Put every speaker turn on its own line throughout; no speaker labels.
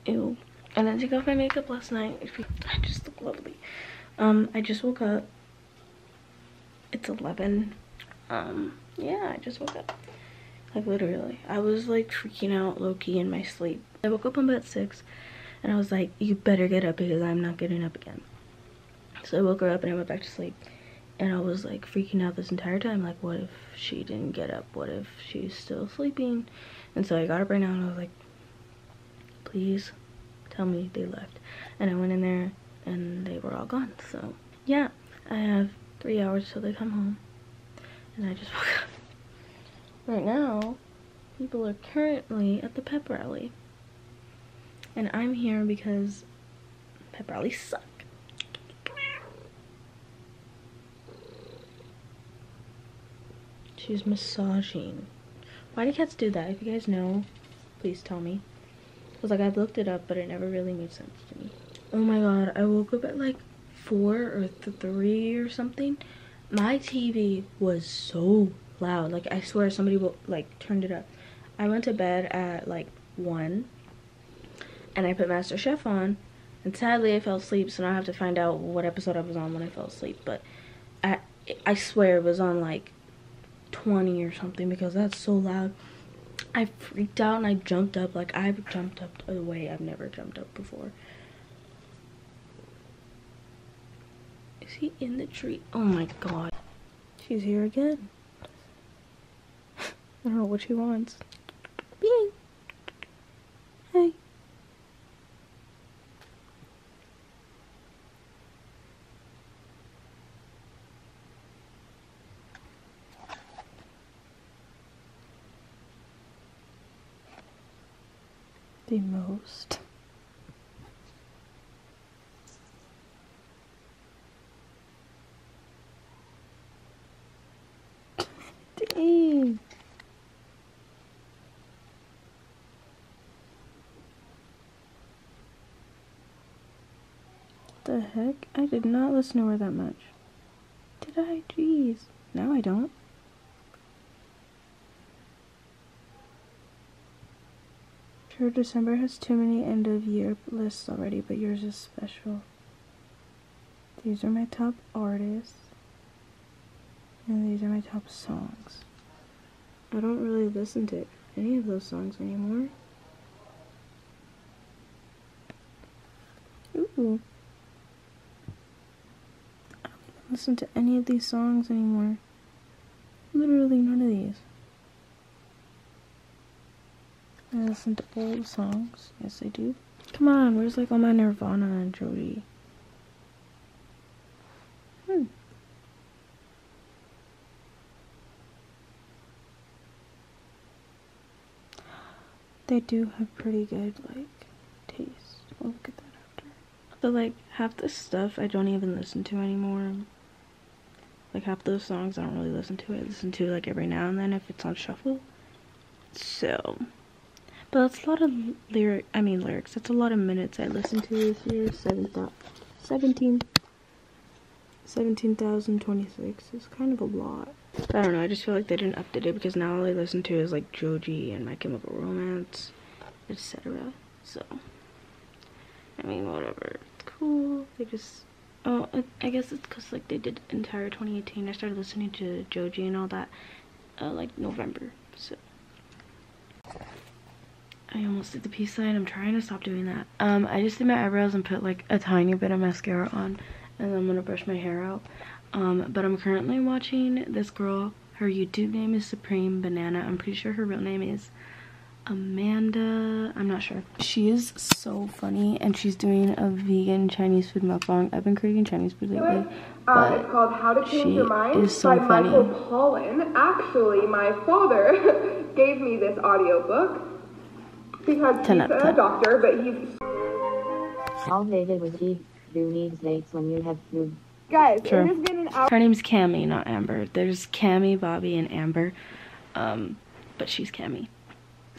Ew. I didn't take off my makeup last night. I just look lovely. I just woke up. It's 11. Yeah, I just woke up. Like, literally. I was, like, freaking out low-key in my sleep. I woke up on about 6, and I was like, you better get up because I'm not getting up again. So I woke her up, and I went back to sleep. And I was, like, freaking out this entire time. Like, what if she didn't get up? What if she's still sleeping? And so I got up right now, and I was like, please tell me they left. And I went in there, and they were all gone. So, yeah. I have 3 hours till they come home. And I just woke up. Right now, people are currently at the pep rally. And I'm here because pep rallies suck. She's massaging. Why do cats do that? If you guys know, please tell me. Because, like, I've looked it up, but it never really made sense to me. Oh my god, I woke up at like 4 or 3 or something. My TV was so loud. Like, I swear somebody like turned it up. I went to bed at like 1 and I put Masterchef on, and sadly I fell asleep, so now I have to find out what episode I was on when I fell asleep. But I swear it was on like 20 or something because that's so loud. I freaked out and I jumped up. Like, I've jumped up a way I've never jumped up before. Is he in the tree? Oh my god. She's here again. I don't know what she wants. BYeeeee. Hey. The most. Dang. The heck? I did not listen to her that much. Did I? Jeez. Now I don't. Sure, December has too many end of year lists already, but yours is special. These are my top artists. And these are my top songs. I don't really listen to any of those songs anymore. Ooh. I don't even listen to any of these songs anymore. Literally none of these. I listen to old songs. Yes, I do. Come on, where's like all my Nirvana and Jody? They do have pretty good, like, taste. We'll look at that after. But, like, half the stuff I don't even listen to anymore. Like, half those songs I don't really listen to. I listen to, like, every now and then if it's on shuffle. So, but that's a lot of lyrics. That's a lot of minutes I listened to this year. 17,026 is kind of a lot. I don't know, I just feel like they didn't update it because now all I listen to is like Joji and My Chemical Romance, etc. So, I mean, whatever. It's cool. They just, oh, I guess it's because like they did entire 2018. I started listening to Joji and all that, like November. So, I almost did the peace sign. I'm trying to stop doing that. I just did my eyebrows and put like a tiny bit of mascara on, and then I'm gonna brush my hair out. But I'm currently watching this girl. Her YouTube name is Supreme Banana. I'm pretty sure her real name is Amanda. I'm not sure. She is so funny, and she's doing a vegan Chinese food mukbang. I've been craving Chinese food lately, but
it's called How to Change Your Mind
is so
by
funny.
Michael Pollan. Actually, my father gave me this audiobook because he's a doctor, but he's...
All David was he who needs dates when you have food.
Guys,
True.
it has been an hour.
Her name's Cammy, not Amber. There's Cammy, Bobby, and Amber. But she's Cammy.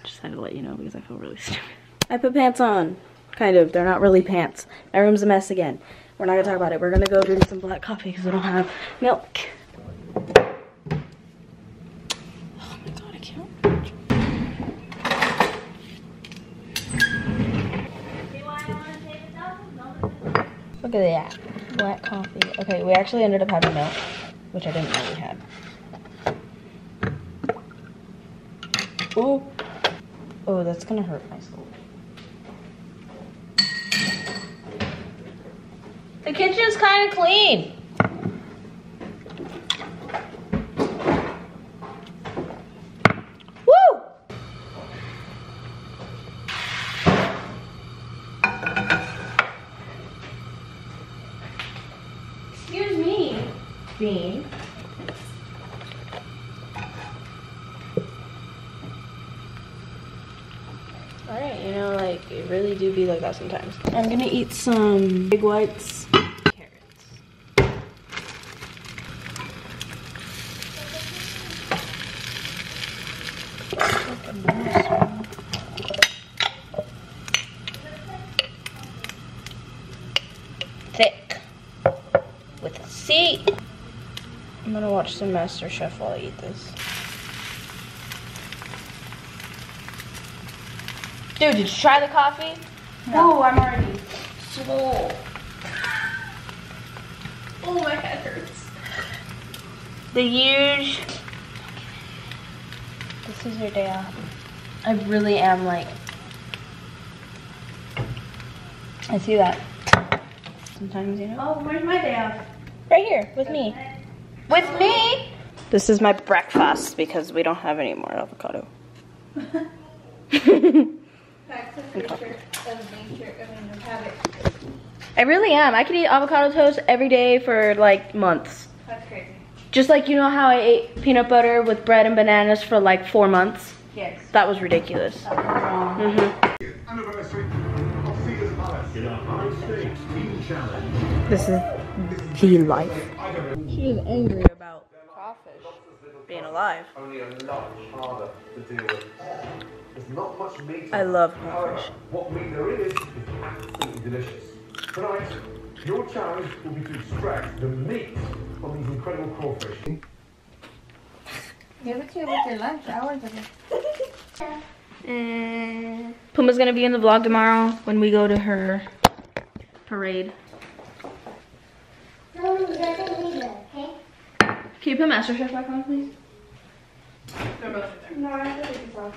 Just had to let you know because I feel really stupid. I put pants on. Kind of. They're not really pants. My room's a mess again. We're not gonna talk about it. We're gonna go drink some black coffee because I don't have milk. Oh my god, I can't. Look at that. Black coffee. Okay, we actually ended up having milk, which I didn't know we had. Ooh. Oh, that's gonna hurt my soul. The kitchen's kind of clean. Woo! Excuse me, Bean. Alright, you know, like, it really do be like that sometimes. I'm gonna eat some big whites, carrots. Thick. With a C. I'm gonna watch some Masterchef while I eat this. Dude, did you try the coffee? No, I'm already swole. Oh, my head hurts. The huge. This is your day off. I really am like. I see that. Sometimes, you know. Oh, where's my day off? Right here, with me. With me? This is my breakfast because we don't have any more avocado. I really am. I could eat avocado toast every day for like months. That's crazy. Just like, you know how I ate peanut butter with bread and bananas for like 4 months? Yes. That was ridiculous. This is the life. She is angry about crawfish being alive.
Only a lot harder to deal with. There's not much meat.
I love crawfish.
What meat there is absolutely delicious. Tonight, your challenge will be to extract the meat from these incredible crawfish.
Give it to you with your lunch hours ago.
Puma's gonna be in the vlog tomorrow when we go to her parade. Can you put Masterchef back on, please? They're both right there.
No, I have to take this off.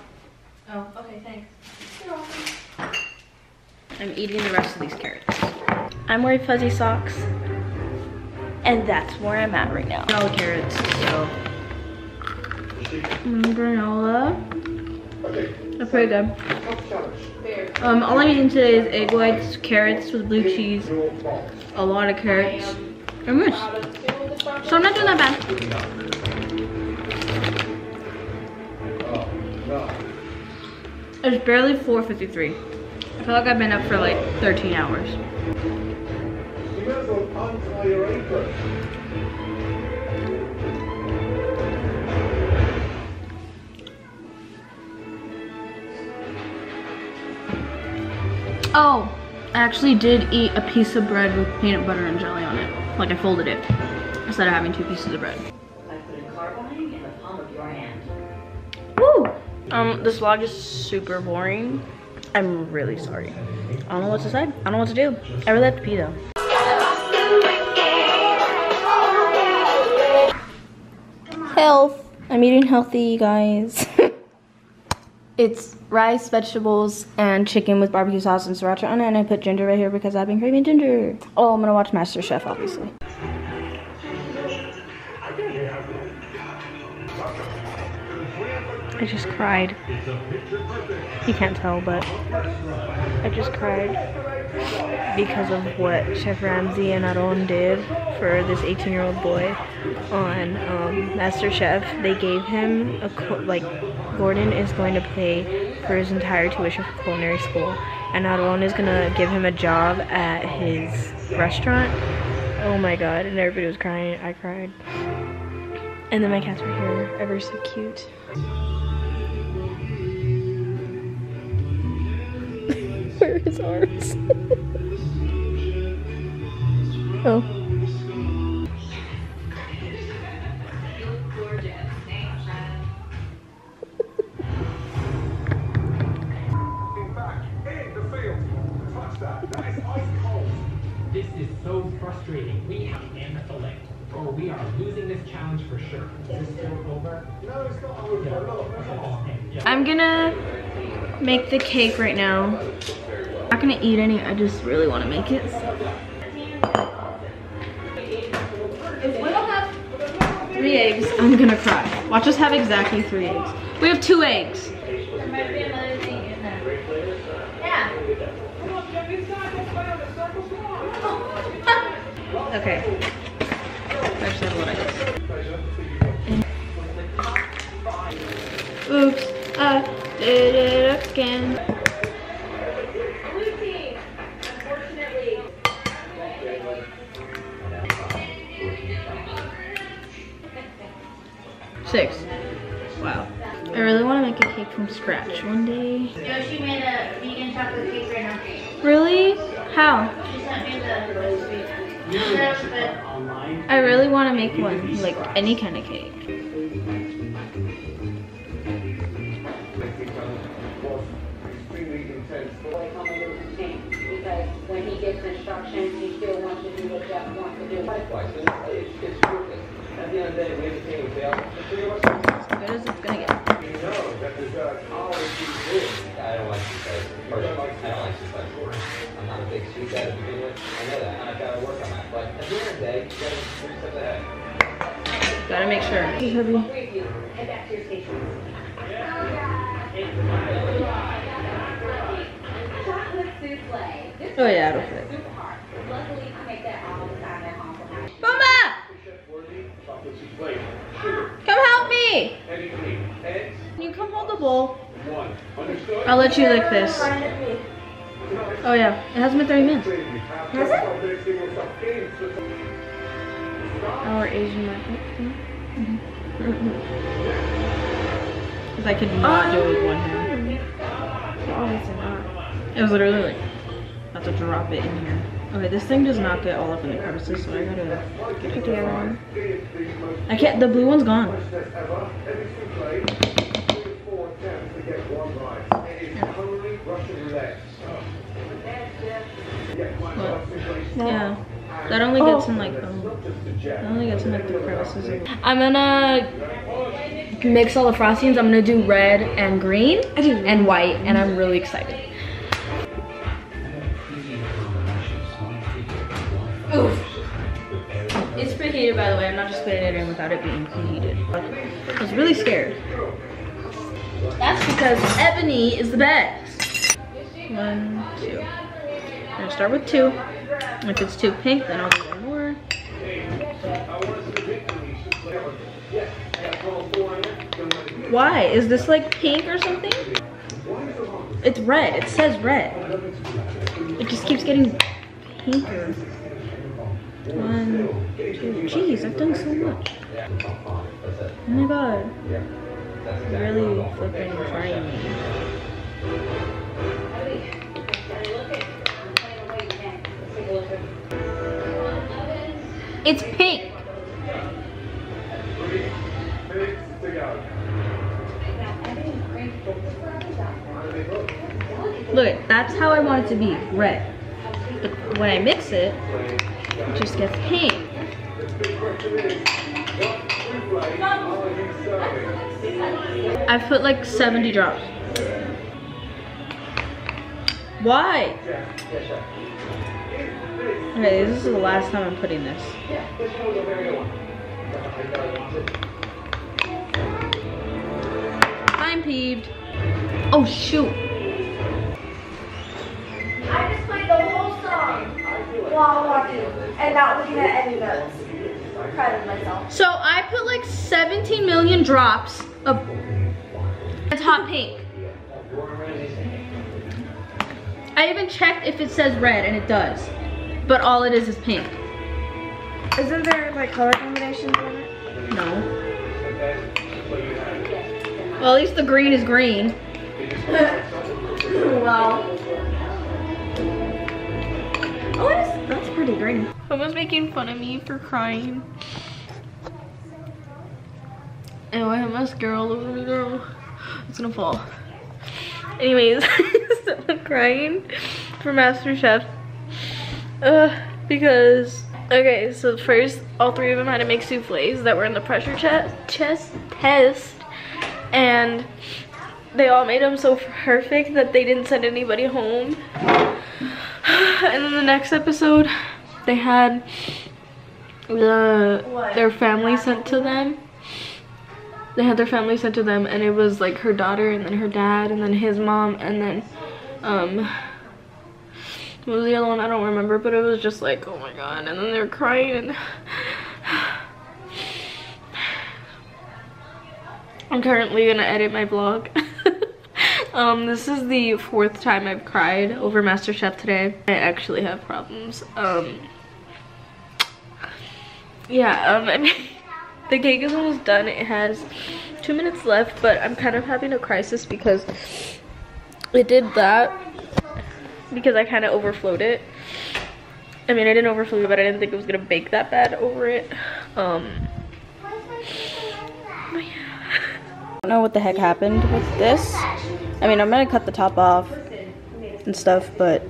Oh, okay, thanks. I'm eating the rest of these carrots. I'm wearing fuzzy socks, and that's where I'm at right now. All the carrots, so. Granola. They're pretty good. All I'm eating today is egg whites, carrots with blue cheese, a lot of carrots, and mousse. So I'm not doing that bad. It's barely 4:53. I feel like I've been up for like 13 hours.
You might as well untie your apron.
Oh, I actually did eat a piece of bread with peanut butter and jelly on it. Like I folded it instead of having 2 pieces of bread.
I put a carbine in the palm of your hand.
Woo! This vlog is super boring. I'm really sorry. I don't know what to say. I don't know what to do. I really have to pee though. Health. I'm eating healthy, you guys. It's rice, vegetables, and chicken with barbecue sauce and sriracha on it, and I put ginger right here because I've been craving ginger. Oh, I'm gonna watch Masterchef, obviously. I just cried. You can't tell, but I just cried because of what Chef Ramsay and Aaron did for this 18-year-old boy on Masterchef. They gave him Gordon is going to pay for his entire tuition for culinary school, and Aaron is gonna give him a job at his restaurant. Oh my god, and everybody was crying. I cried. And then my cats were here, ever so cute. Where are his arms? Oh.
Back in the field. Touch that. That is ice cold.
This is so
so frustrating. We have and the fillet, or we are losing this challenge for sure. Is this still over? No, it's not over. Yeah.
I'm gonna make the cake right now. I'm not gonna eat any, I just really want to make it. If we don't have 3 eggs, I'm gonna cry. Watch us have exactly 3 eggs. We have 2 eggs.
There might be another thing in there. Yeah.
Okay. I just have a lot of eggs. Oops, I did it again.
Unfortunately.
6. Wow. I really want to make a cake from scratch one day.
Yoshi made a vegan chocolate cake right now.
Really? How?
She sent me the recipe.
I really want to make one, like any kind of cake.
Because when he gets instructions, he still wants to do what Jeff wants to do. Likewise, it's working. At the end of the day, we have a team. We fail. The 3 of us.
As good as it's gonna get.
You know that the always be good.
I don't like sweet guys. I don't like sweet guys. I'm not a big sweet guy to begin with. I know that, and I've got to work on that. But at the end of the day, you gotta 3 steps ahead.
Gotta make sure. It's heavy.
Head back to your stations. Chocolate souffle.
Oh yeah, it'll fit.
Super hard. Luckily, I make that all the time at home.
Mama! Come help me! Can you come hold the bowl? I'll let you lick this. Oh yeah, it hasn't been 30 minutes.
Has it?
Our Asian market. Because I could not do it with one hand.
Obviously not.
It was literally like, about to drop it in here. Okay, this thing does not get all up in the crevices, so I gotta get it together. I can't, the blue one's gone. Yeah, that only gets in like that only gets in like the crevices. I'm gonna mix all the frostings. I'm gonna do red and green and white, and I'm really excited. Oof. It's preheated, by the way. I'm not just putting it in without it being preheated. I was really scared. That's because Ebony is the best. 1, 2. I'm gonna start with 2. If it's too pink, then I'll do 1 more. Why? Is this like pink or something? It's red. It says red. It just keeps getting pinker. 1, 2. Jeez, I've done so much. Oh my god. You're really flipping and trying me. It's pink. Look, that's how I want it to be, red. But when I mix it, it just gets pink. I've put like 70 drops. Why? Okay, this is the last time I'm putting this. I'm peeved. Oh shoot.
I just played the whole song while watching and not looking at any notes. I'm proud of myself.
So I put like 17 million drops of it's hot pink. I even checked if it says red, and it does. But all it is pink.
Isn't there like color combinations in it?
No. Well, at least the green is green.
Wow. Oh, that's pretty green.
Someone's making fun of me for crying. And I have mascara all over me, girl. It's gonna fall. Anyways, I'm crying for Masterchef. because, okay, so first all three of them had to make souffles that were in the pressure test, and they all made them so perfect that they didn't send anybody home. And then the next episode, they had their family sent to them. They had their family sent to them, and it was like her daughter and then her dad and then his mom and then what was the other one? I don't remember, but it was just like, oh my god. And then they were crying, and I'm currently gonna edit my vlog. This is the 4th time I've cried over Masterchef today. I actually have problems. Yeah, I mean, the cake is almost done. It has 2 minutes left, but I'm kind of having a crisis because it did that because I kind of overflowed it. I mean, I didn't overflow it, but I didn't think it was gonna bake that bad over it. But yeah. I don't know what the heck happened with this. I mean, I'm gonna cut the top off and stuff, but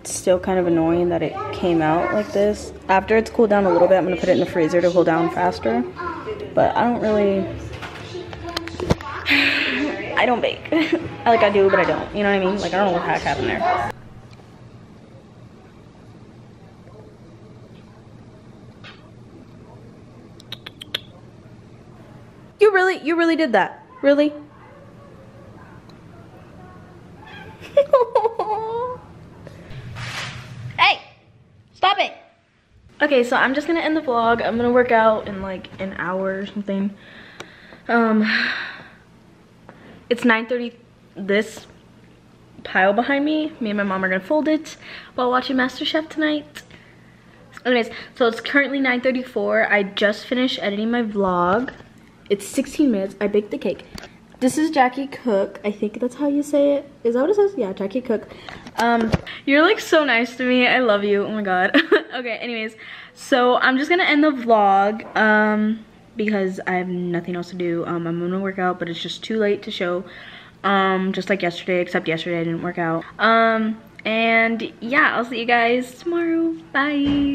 it's still kind of annoying that it came out like this. After it's cooled down a little bit, I'm gonna put it in the freezer to cool down faster. But I don't really, I don't bake. Like I do, but I don't. You know what I mean? Like I don't know what the heck happened there. You really did that? Really? Hey! Stop it! Okay, so I'm just gonna end the vlog. I'm gonna work out in like an hour or something. It's 9:30. This pile behind me and my mom are gonna fold it while watching Masterchef tonight. Anyways, so it's currently 9:34. I just finished editing my vlog. It's 16 minutes. I baked the cake. This is Jackie Cook. I think that's how you say it. Is that what it says? Yeah, Jackie Cook. You're like so nice to me. I love you. Oh my god. Okay, anyways. So I'm just gonna end the vlog because I have nothing else to do. I'm gonna work out, but it's just too late to show. Just like yesterday, except yesterday I didn't work out. And yeah, I'll see you guys tomorrow. Bye.